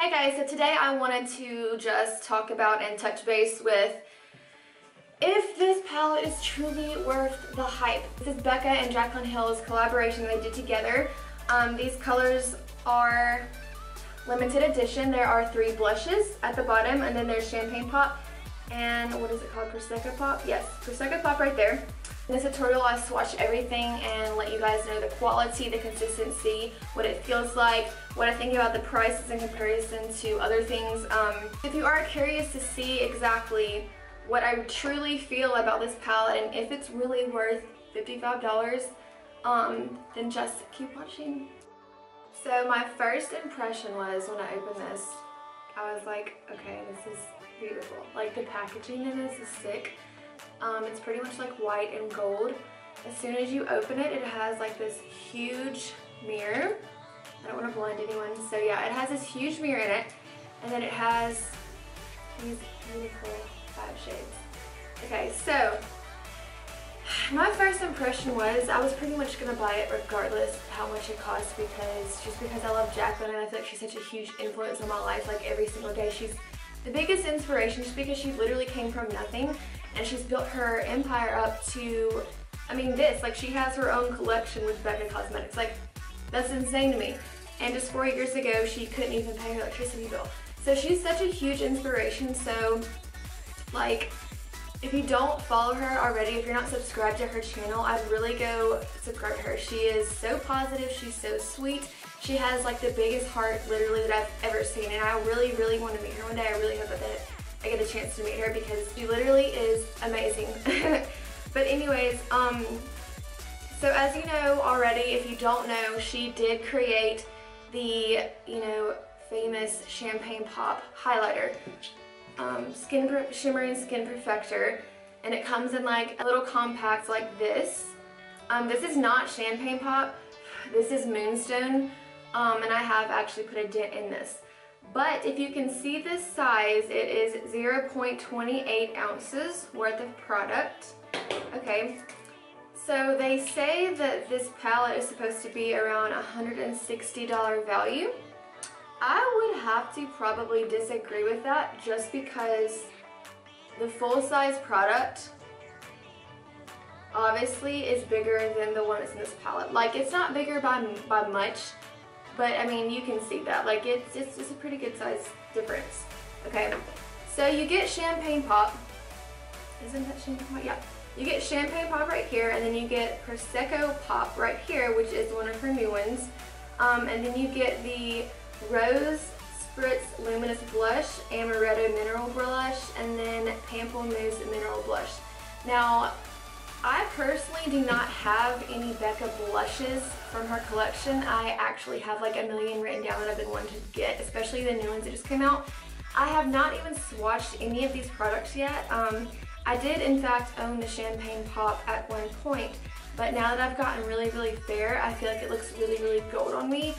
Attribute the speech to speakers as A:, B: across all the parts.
A: Hey guys, so today I wanted to just talk about and touch base with if this palette is truly worth the hype. This is Becca and Jaclyn Hill's collaboration they did together. These colors are limited edition. There are 3 blushes at the bottom, and then there's Champagne Pop and what is it called? Prosecco Pop? Yes, Prosecco Pop right there. In this tutorial I swatched everything and let you guys know the quality, the consistency, what it feels like, what I think about the prices in comparison to other things. If you are curious to see exactly what I truly feel about this palette and if it's really worth $55, then just keep watching. So my first impression was when I opened this, I was like, okay, this is beautiful. Like the packaging in this is sick. It's pretty much like white and gold. As soon as you open it, it has like this huge mirror. I don't want to blind anyone, so yeah, it has this huge mirror in it, and then it has these beautiful 5 shades. Okay, so my first impression was I was pretty much gonna buy it regardless of how much it costs, because I love Jaclyn and I feel like she's such a huge influence on my life. Like every single day, she's the biggest inspiration just because she literally came from nothing and she's built her empire up to, I mean this, like she has her own collection with Becca Cosmetics. Like that's insane to me. And just 4 years ago, she couldn't even pay her electricity bill. So she's such a huge inspiration. So like, if you don't follow her already, if you're not subscribed to her channel, I'd really go subscribe to her. She is so positive, she's so sweet. She has like the biggest heart literally that I've ever seen, and I really, really want to meet her one day. I really hope that I get a chance to meet her because she literally is amazing. But anyways, so as you know already, if you don't know, she did create the, famous Champagne Pop highlighter. Shimmering Skin Perfector, and it comes in like a little compact like this. This is not Champagne Pop, this is Moonstone, and I have actually put a dent in this. But if you can see this size, it is 0.28 ounces worth of product. Okay, so they say that this palette is supposed to be around $160 value. I would have to probably disagree with that just because the full-size product obviously is bigger than the one that's in this palette. Like it's not bigger by much, but I mean you can see that. Like it's a pretty good size difference. Okay, so you get Champagne Pop. Isn't that Champagne Pop? Yeah. You get Champagne Pop right here, and then you get Prosecco Pop right here, which is one of her new ones. And then you get the Rose Spritz Luminous Blush, Amaretto Mineral Blush, and then Pamplemousse Mineral Blush. Now, I personally do not have any Becca blushes from her collection. I actually have like a million written down that I've been wanting to get, especially the new ones that just came out. I have not even swatched any of these products yet. I did in fact own the Champagne Pop at one point, but now that I've gotten really, really fair, I feel like it looks really, really gold on me.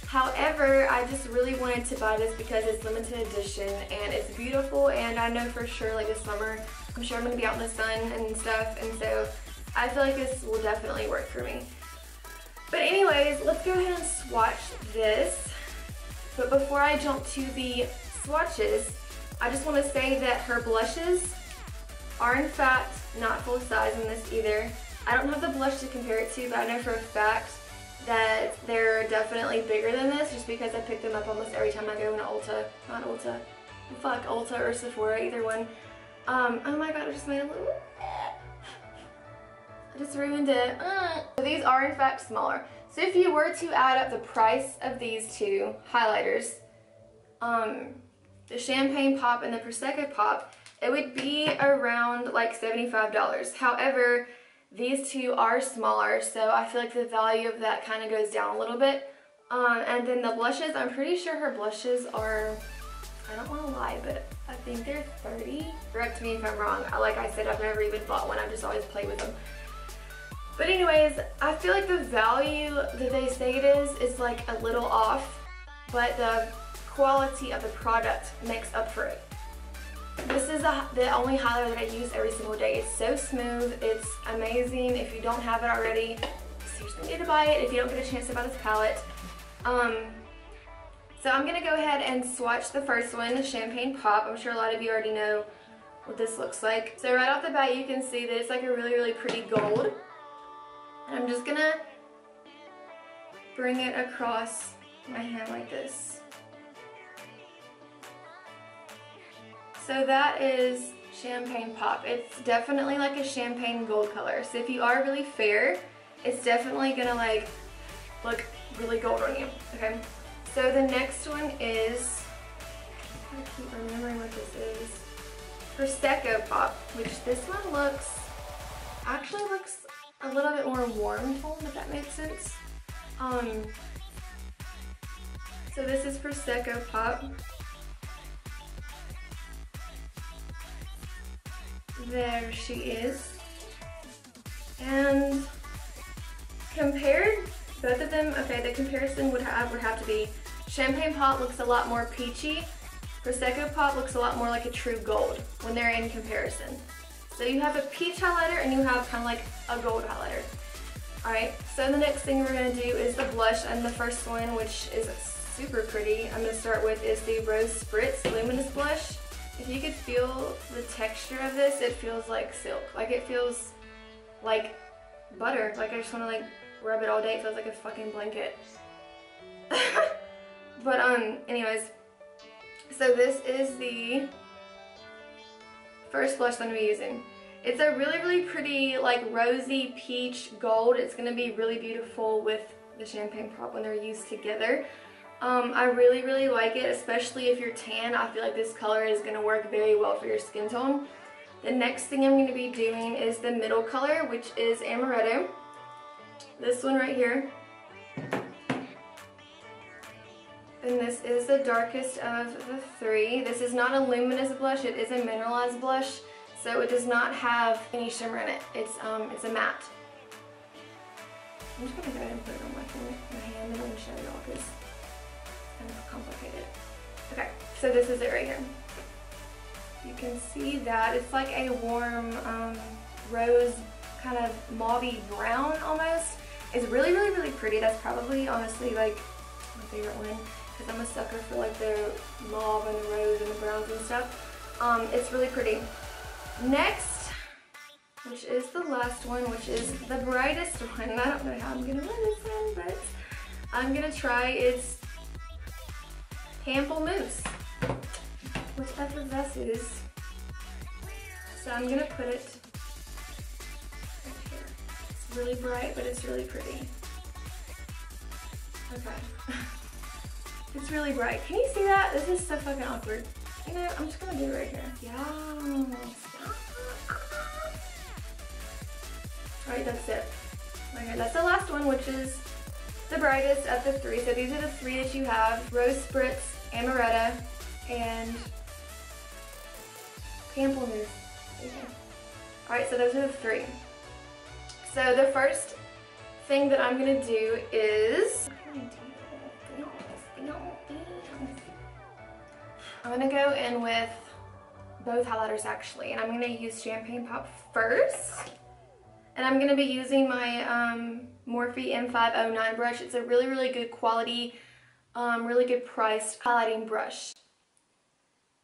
A: However, I just really wanted to buy this because it's limited edition and it's beautiful, and I know for sure like this summer, I'm sure I'm going to be out in the sun and stuff, and so I feel like this will definitely work for me. But anyways, let's go ahead and swatch this. But before I jump to the swatches, I just want to say that her blushes are in fact not full size in this either. I don't have the blush to compare it to, but I know for a fact that they're definitely bigger than this just because I pick them up almost every time I go into Ulta or Sephora, either one. Oh my god, I just made a little, I just ruined it. So these are in fact smaller. So if you were to add up the price of these two highlighters, the Champagne Pop and the Prosecco Pop, it would be around like $75. However, these two are smaller, so I feel like the value of that kind of goes down a little bit. And then the blushes, I'm pretty sure her blushes are, I don't want to lie, but I think they're 30. Correct me if I'm wrong. Like I said, I've never even bought one. I've just always played with them. But anyways, I feel like the value that they say it is like a little off, but the quality of the product makes up for it. This is the only highlighter that I use every single day. It's so smooth. It's amazing. If you don't have it already, seriously need to buy it if you don't get a chance to buy this palette. So I'm gonna go ahead and swatch the first one, Champagne Pop. I'm sure a lot of you already know what this looks like. So right off the bat, you can see that it's like a really, really pretty gold. And I'm just gonna bring it across my hand like this. So that is Champagne Pop. It's definitely like a champagne gold color. So if you are really fair, it's definitely gonna like look really gold on you, okay? So the next one is, I keep remembering what this is, Prosecco Pop, which this one actually looks a little bit more warm toned, if that makes sense. So this is Prosecco Pop. There she is. And compared, both of them, okay, the comparison would have to be Champagne Pop looks a lot more peachy. Prosecco Pop looks a lot more like a true gold when they're in comparison. So you have a peach highlighter and you have kind of like a gold highlighter. Alright, so the next thing we're going to do is the blush, and the first one, which is super pretty, I'm going to start with, is the Rose Spritz Luminous Blush. If you could feel the texture of this, it feels like silk. Like it feels like butter. Like I just want to like rub it all day. It feels like a fucking blanket. But anyways, so this is the first blush that I'm going to be using. It's a really, really pretty like rosy peach gold. It's going to be really beautiful with the Champagne Pop when they're used together. I really, really like it, especially if you're tan. I feel like this color is going to work very well for your skin tone. The next thing I'm going to be doing is the middle color, which is Amaretto. This one right here. And this is the darkest of the three. This is not a luminous blush, it is a mineralized blush, so it does not have any shimmer in it. It's a matte. I'm just going to go ahead and put it on my hand and then show y'all because kind of complicated. Okay, so this is it right here. You can see that it's like a warm rose, kind of mauvey brown almost. It's really, really, really pretty. That's probably honestly like my favorite one because I'm a sucker for like the mauve and the rose and the browns and stuff. It's really pretty. Next, which is the last one, which is the brightest one. I don't know how I'm gonna wear this one, but I'm gonna try its Ample Mousse, which effervesces. So I'm gonna put it right here. It's really bright, but it's really pretty. Okay. It's really bright. Can you see that? This is so fucking awkward. You know, I'm just gonna do it right here. Yes. Alright, that's it. Okay, that's the last one, which is the brightest of the three. So these are the three that you have: Rose Spritz, Amaretto, and Ample Mousse. Okay. Alright, so those are the three. So the first thing that I'm gonna do is I'm gonna go in with both highlighters actually, and I'm gonna use Champagne Pop first. And I'm gonna be using my Morphe M509 brush. It's a really, really good quality, really good priced highlighting brush.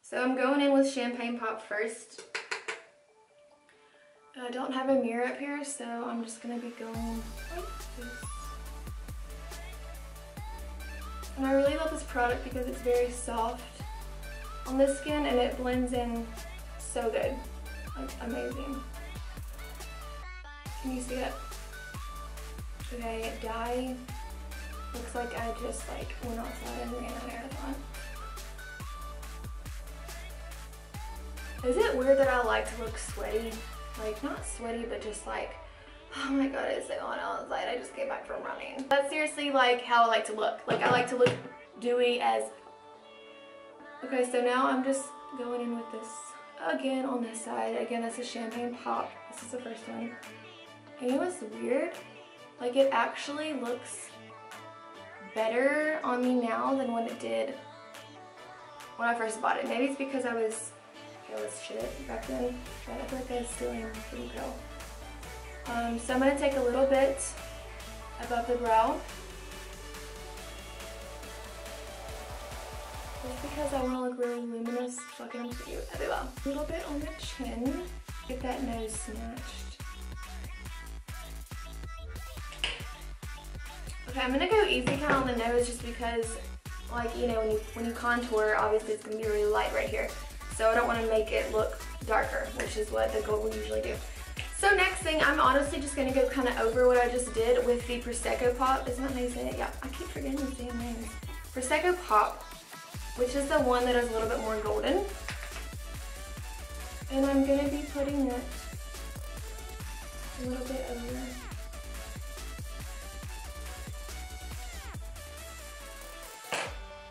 A: So I'm going in with Champagne Pop first. I don't have a mirror up here, so I'm just gonna be going like this. And I really love this product because it's very soft on the skin and it blends in so good. Like, amazing. Can you see it? Okay, dye. Looks like I just like went outside and ran a marathon. Is it weird that I like to look sweaty? Like, not sweaty, but just like, oh my god, it's so hot outside. I just came back from running. That's seriously like how I like to look. Like, I like to look dewy as... Okay, so now I'm just going in with this again on this side. Again, this is Champagne Pop. This is the first one. And you know what's weird? Like, it actually looks better on me now than when it did when I first bought it. Maybe it's because I was pale as shit back then, but I feel like I still am pretty pale. So I'm going to take a little bit above the brow. just because I want to look really luminous. Fucking cute. I do well. A little bit on the chin. Get that nose snatched. Okay, I'm gonna go easy kind of on the nose just because, like, you know, when you contour, obviously it's gonna be really light right here. So I don't want to make it look darker, which is what the gold will usually do. So next thing, I'm honestly just gonna go kind of over what I just did with the Prosecco Pop. Isn't that how you say it? Yeah, I keep forgetting these damn names. Prosecco Pop, which is the one that is a little bit more golden. And I'm gonna be putting it a little bit over.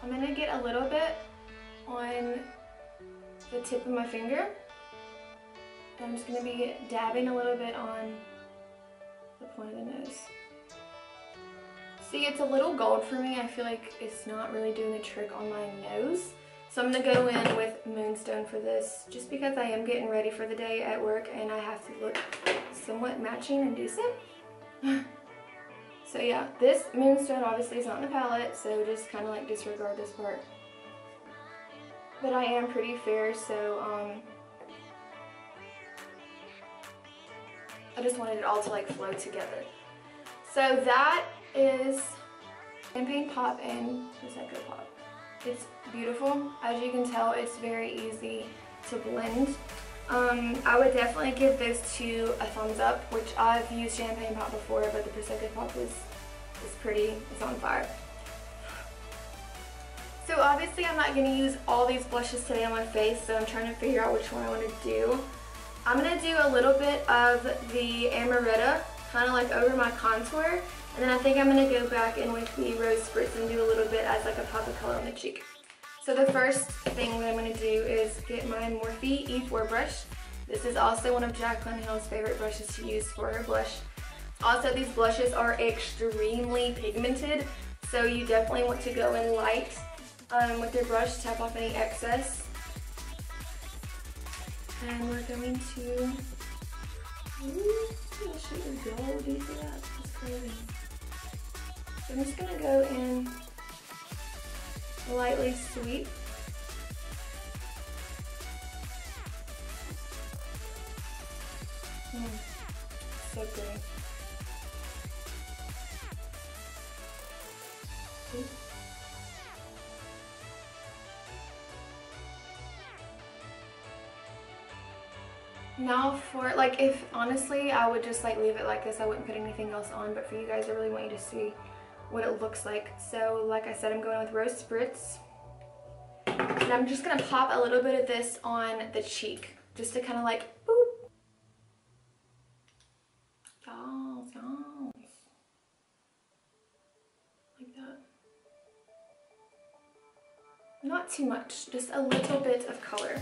A: I'm gonna get a little bit on the tip of my finger. I'm just going to be dabbing a little bit on the point of the nose. See, it's a little gold for me. I feel like it's not really doing the trick on my nose. So I'm going to go in with Moonstone for this, just because I am getting ready for the day at work and I have to look somewhat matching and decent. So yeah, this Moonstone obviously is not in the palette, so just kind of like disregard this part. But I am pretty fair, so I just wanted it all to like flow together. So that is Champagne Pop and Prosecco Pop. It's beautiful. As you can tell, it's very easy to blend. I would definitely give those two a thumbs up, which I've used Champagne Pop before, but the Prosecco Pop is pretty. It's on fire. So obviously I'm not going to use all these blushes today on my face, so I'm trying to figure out which one I want to do. I'm going to do a little bit of the Amaretto, kind of like over my contour, and then I think I'm going to go back in with the Rose Spritz and do a little bit as like a pop of color on the cheek. So the first thing that I'm going to do is get my Morphe E4 brush. This is also one of Jaclyn Hill's favorite brushes to use for her blush. Also, these blushes are extremely pigmented, so you definitely want to go in light with your brush, tap off any excess. And we're going to, ooh, shoot your gold, do you see that? That's crazy. So I'm just gonna go in lightly sweep. So pretty. Ooh. Now for, like, if honestly I would just like leave it like this, I wouldn't put anything else on, but for you guys I really want you to see what it looks like. So like I said, I'm going with Rose Spritz, and I'm just gonna pop a little bit of this on the cheek just to kind of like boop. Yes. Like that. Not too much, just a little bit of color.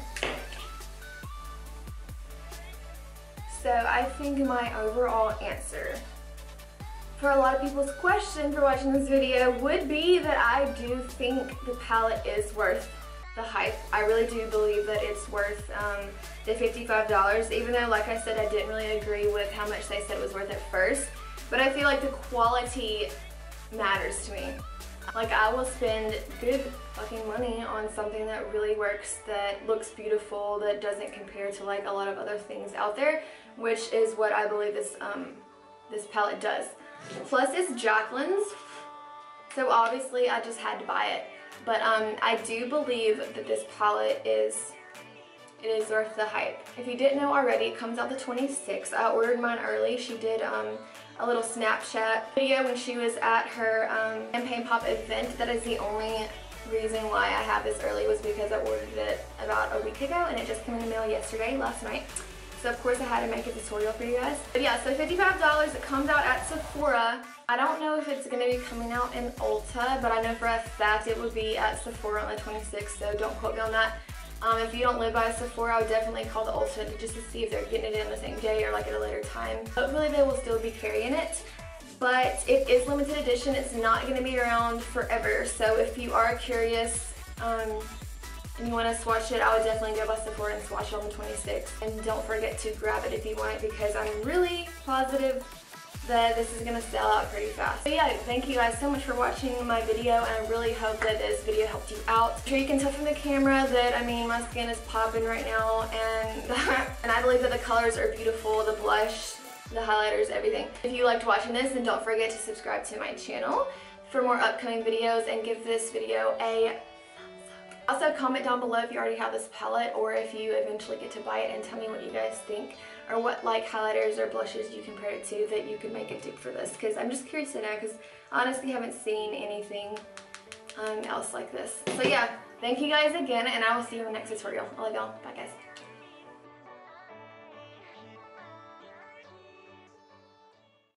A: So I think my overall answer for a lot of people's question for watching this video would be that I do think the palette is worth the hype. I really do believe that it's worth the $55, even though, like I said, I didn't really agree with how much they said it was worth at first. But I feel like the quality matters to me. Like, I will spend good fucking money on something that really works, that looks beautiful, that doesn't compare to like a lot of other things out there, which is what I believe this this palette does. Plus it's Jaclyn's, so obviously I just had to buy it. But I do believe that this palette is worth the hype. If you didn't know already, it comes out the 26th. I ordered mine early. She did a little Snapchat video when she was at her Champagne Pop event. That is the only reason why I have this early, was because I ordered it about a week ago and it just came in the mail yesterday, last night. So of course I had to make a tutorial for you guys. But yeah, so $55, it comes out at Sephora. I don't know if it's going to be coming out in Ulta, but I know for a fact it would be at Sephora on the 26th, so don't quote me on that. If you don't live by Sephora, I would definitely call the Ulta just to see if they're getting it in the same day or like at a later time. Hopefully they will still be carrying it, but it is limited edition. It's not going to be around forever, so if you are curious and you want to swatch it, I would definitely go by Sephora and swatch it on the 26th. And don't forget to grab it if you want it, because I'm really positive that this is gonna sell out pretty fast. So yeah, thank you guys so much for watching my video, and I really hope that this video helped you out. I'm sure you can tell from the camera that, I mean, my skin is popping right now, and and I believe that the colors are beautiful, the blush, the highlighters, everything. If you liked watching this, then don't forget to subscribe to my channel for more upcoming videos, and give this video a thumbs up. Also, comment down below if you already have this palette, or if you eventually get to buy it, and tell me what you guys think, or what like highlighters or blushes you compare it to that you could make a dupe for this, because I'm just curious to know, because I honestly haven't seen anything else like this. So yeah, thank you guys again, and I will see you in the next tutorial. I love y'all. Bye guys.